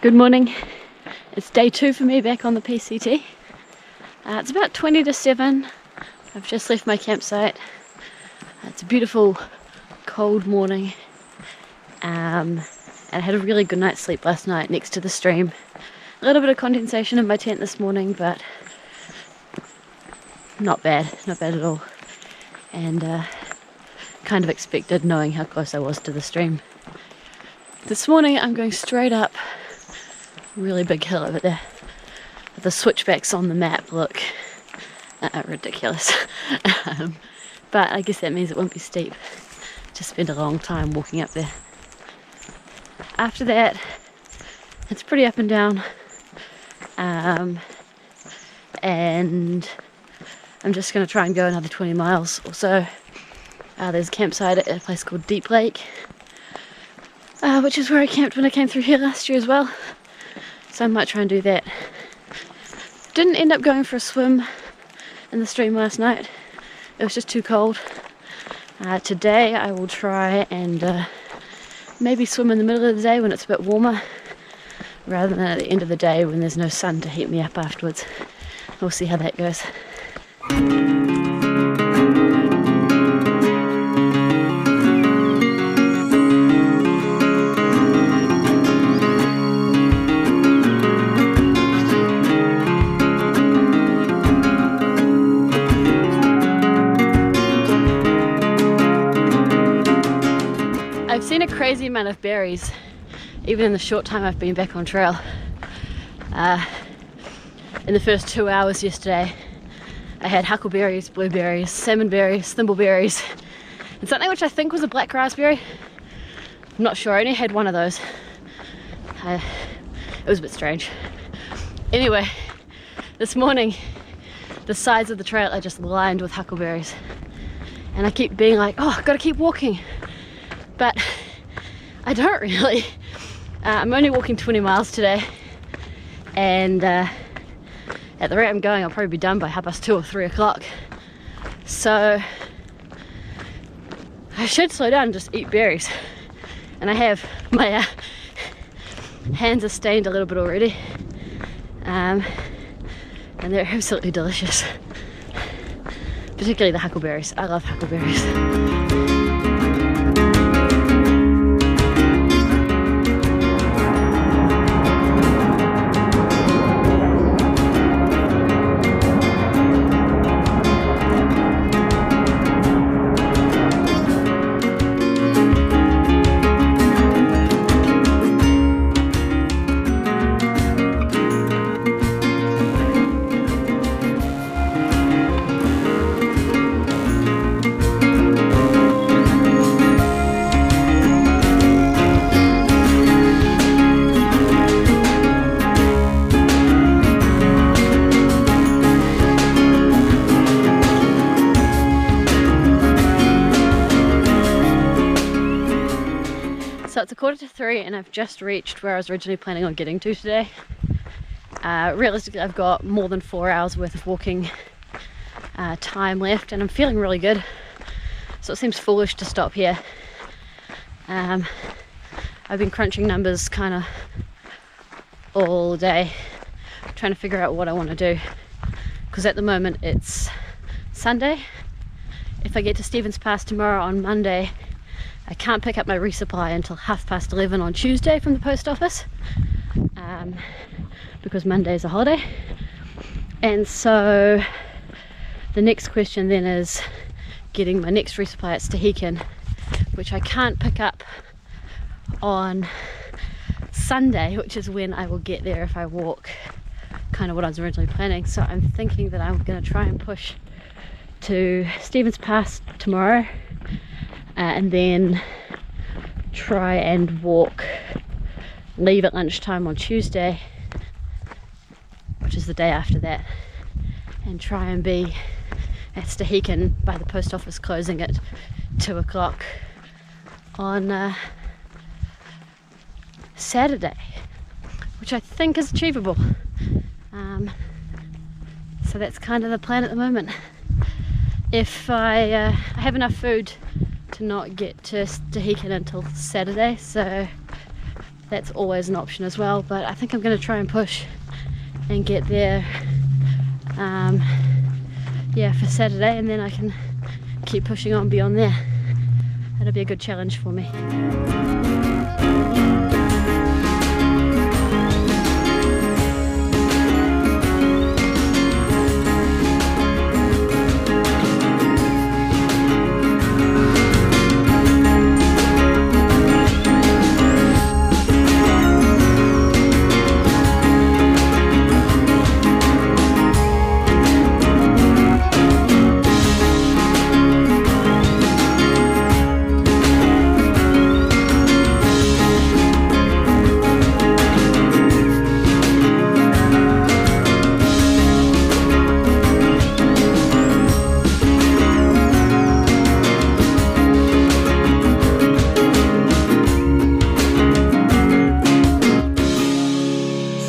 Good morning. It's day 2 for me back on the PCT. It's about 20 to 7. I've just left my campsite. It's a beautiful cold morning. And I had a really good night's sleep last night next to the stream. A little bit of condensation in my tent this morning, but not bad at all. And kind of expected, knowing how close I was to the stream. This morning I'm going straight up a really big hill over there. The switchbacks on the map look ridiculous. But I guess that means it won't be steep. Just spend a long time walking up there. After that, it's pretty up and down. And I'm just going to try and go another 20 miles or so. There's a campsite at a place called Deep Lake, which is where I camped when I came through here last year as well. So I might try and do that. Didn't end up going for a swim in the stream last night. It was just too cold. Today I will try and maybe swim in the middle of the day when it's a bit warmer, rather than at the end of the day when there's no sun to heat me up afterwards. We'll see how that goes. I've seen a crazy amount of berries, even in the short time I've been back on trail. In the first 2 hours yesterday, I had huckleberries, blueberries, salmonberries, thimbleberries, and something which I think was a black raspberry. I'm not sure, I only had one of those. It was a bit strange. Anyway, this morning, the sides of the trail are just lined with huckleberries. And I keep being like, oh, I've got to keep walking. But I don't really. I'm only walking 20 miles today, and at the rate I'm going I'll probably be done by 2 or 3 o'clock. So I should slow down and just eat berries. And I have. My hands are stained a little bit already, and they're absolutely delicious. Particularly the huckleberries. I love huckleberries. So it's 2:45 and I've just reached where I was originally planning on getting to today. Realistically, I've got more than 4 hours worth of walking time left, and I'm feeling really good. So it seems foolish to stop here. I've been crunching numbers kind of all day, trying to figure out what I want to do. Because at the moment it's Sunday. If I get to Stevens Pass tomorrow on Monday, I can't pick up my resupply until 11:30 on Tuesday from the post office, because Monday is a holiday. And so the next question then is getting my next resupply at Snoqualmie, which I can't pick up on Sunday, which is when I will get there if I walk, kind of what I was originally planning. So I'm thinking that I'm going to try and push to Stevens Pass tomorrow, and then try and walk, leave at lunchtime on Tuesday, which is the day after that, and try and be at Snoqualmie by the post office closing at 2 o'clock on Saturday, which I think is achievable. So that's kind of the plan at the moment. If I have enough food to not get to Snoqualmie until Saturday, so that's always an option as well, but I think I'm going to try and push and get there yeah, for Saturday, and then I can keep pushing on beyond there. That'll be a good challenge for me.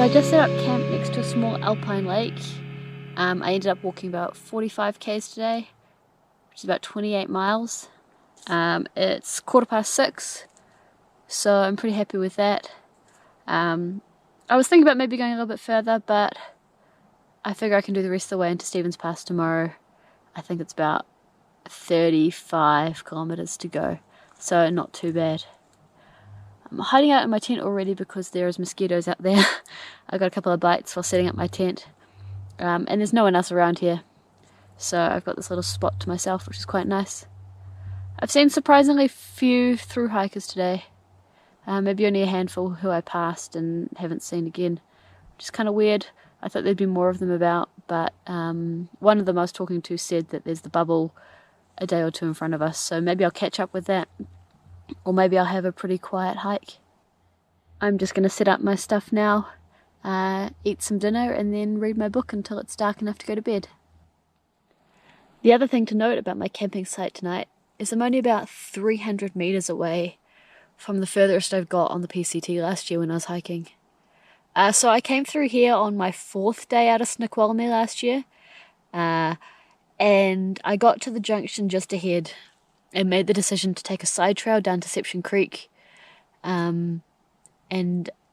So I just set up camp next to a small alpine lake. I ended up walking about 45 k's today, which is about 28 miles. It's 6:15, so I'm pretty happy with that. I was thinking about maybe going a little bit further, but I figure I can do the rest of the way into Stevens Pass tomorrow. I think it's about 35 kilometers to go, so not too bad. I'm hiding out in my tent already because there's mosquitoes out there. I got a couple of bites while setting up my tent, and there's no one else around here, so I've got this little spot to myself, which is quite nice. I've seen surprisingly few through hikers today, maybe only a handful who I passed and haven't seen again, which is kind of weird. I thought there'd be more of them about, but one of them I was talking to said that there's the bubble a day or two in front of us, so maybe I'll catch up with that. Or maybe I'll have a pretty quiet hike. I'm just going to set up my stuff now, eat some dinner, and then read my book until it's dark enough to go to bed. The other thing to note about my camping site tonight is I'm only about 300 meters away from the furthest I've got on the PCT last year when I was hiking. So I came through here on my 4th day out of Snoqualmie last year, and I got to the junction just ahead and made the decision to take a side trail down Deception Creek, and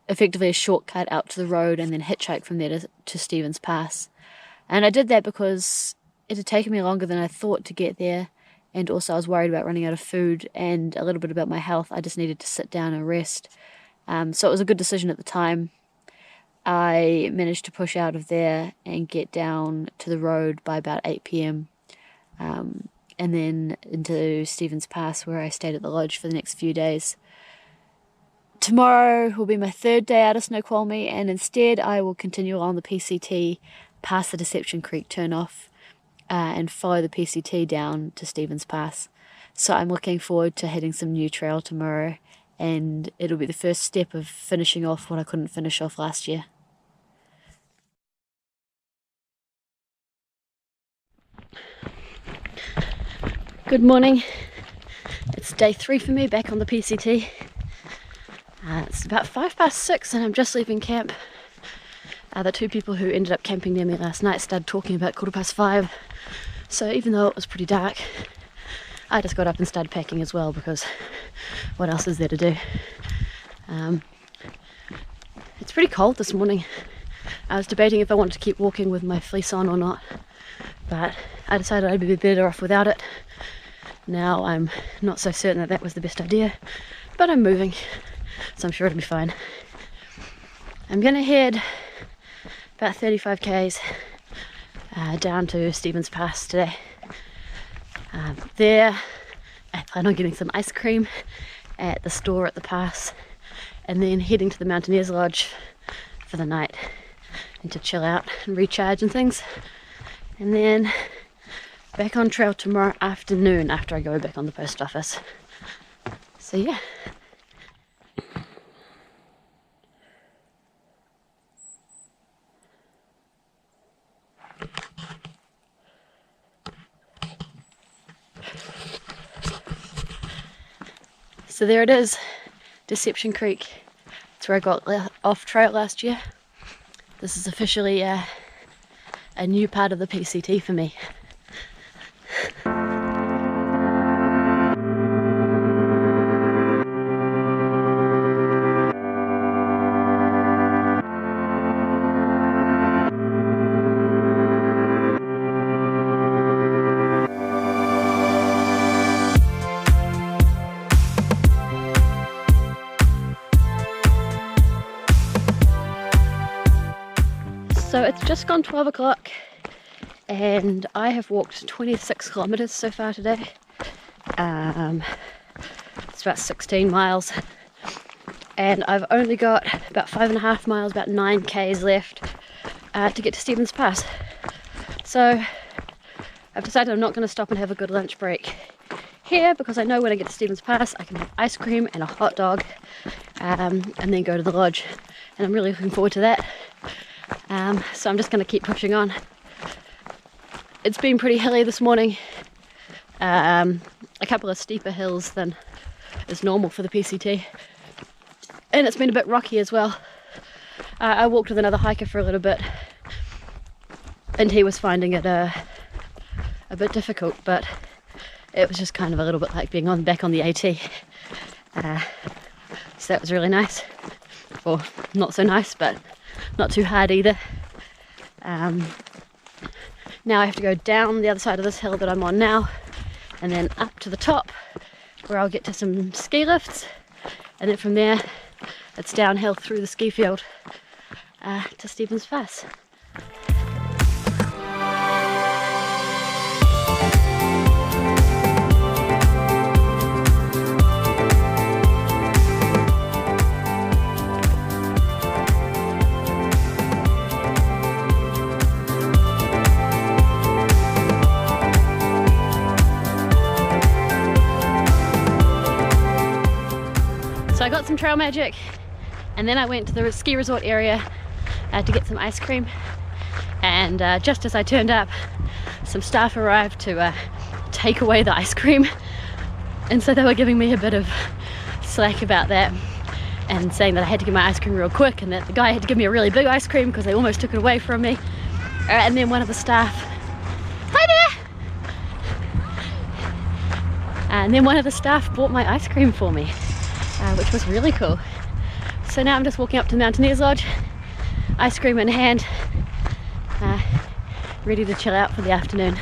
effectively a shortcut out to the road and then hitchhike from there to Stevens Pass. And I did that because it had taken me longer than I thought to get there, and also I was worried about running out of food and a little bit about my health. I just needed to sit down and rest. So it was a good decision at the time. I managed to push out of there and get down to the road by about 8 p.m. And then into Stevens Pass, where I stayed at the lodge for the next few days. Tomorrow will be my 3rd day out of Snoqualmie, and instead I will continue along the PCT past the Deception Creek turnoff and follow the PCT down to Stevens Pass. So I'm looking forward to hitting some new trail tomorrow, and it'll be the first step of finishing off what I couldn't finish off last year. Good morning. It's day 3 for me back on the PCT. It's about 6:05 and I'm just leaving camp. The 2 people who ended up camping near me last night started talking about 5:15. So even though it was pretty dark, I just got up and started packing as well, because what else is there to do? It's pretty cold this morning. I was debating if I wanted to keep walking with my fleece on or not, but I decided I'd be better off without it. Now I'm not so certain that that was the best idea, but I'm moving, so I'm sure it'll be fine. I'm gonna head about 35 k's down to Stevens Pass today. There I plan on getting some ice cream at the store at the pass, and then heading to the Mountaineers Lodge for the night and to chill out and recharge and things, and then back on trail tomorrow afternoon after I go back on the post office. So yeah. So there it is, Deception Creek. It's where I got off trail last year. This is officially a new part of the PCT for me. So it's just gone 12 o'clock and I have walked 26 kilometers so far today. It's about 16 miles and I've only got about 5.5 miles, about 9 k's left to get to Stevens Pass. So I've decided I'm not going to stop and have a good lunch break here because I know when I get to Stevens Pass I can have ice cream and a hot dog and then go to the lodge, and I'm really looking forward to that. So I'm just going to keep pushing on. It's been pretty hilly this morning, a couple of steeper hills than is normal for the PCT, and it's been a bit rocky as well. I walked with another hiker for a little bit and he was finding it a bit difficult, but it was just kind of a little bit like being back on the AT. So that was really nice, or not so nice, but not too hard either. Now I have to go down the other side of this hill that I'm on now and then up to the top where I'll get to some ski lifts, and then from there it's downhill through the ski field to Stevens Pass. So I got some trail magic and then I went to the ski resort area to get some ice cream, and just as I turned up some staff arrived to take away the ice cream, and so they were giving me a bit of slack about that and saying that I had to get my ice cream real quick and that the guy had to give me a really big ice cream because they almost took it away from me. And then one of the staff, hi there! And then one of the staff bought my ice cream for me, which was really cool. So now I'm just walking up to the Mountaineers Lodge, ice cream in hand, ready to chill out for the afternoon.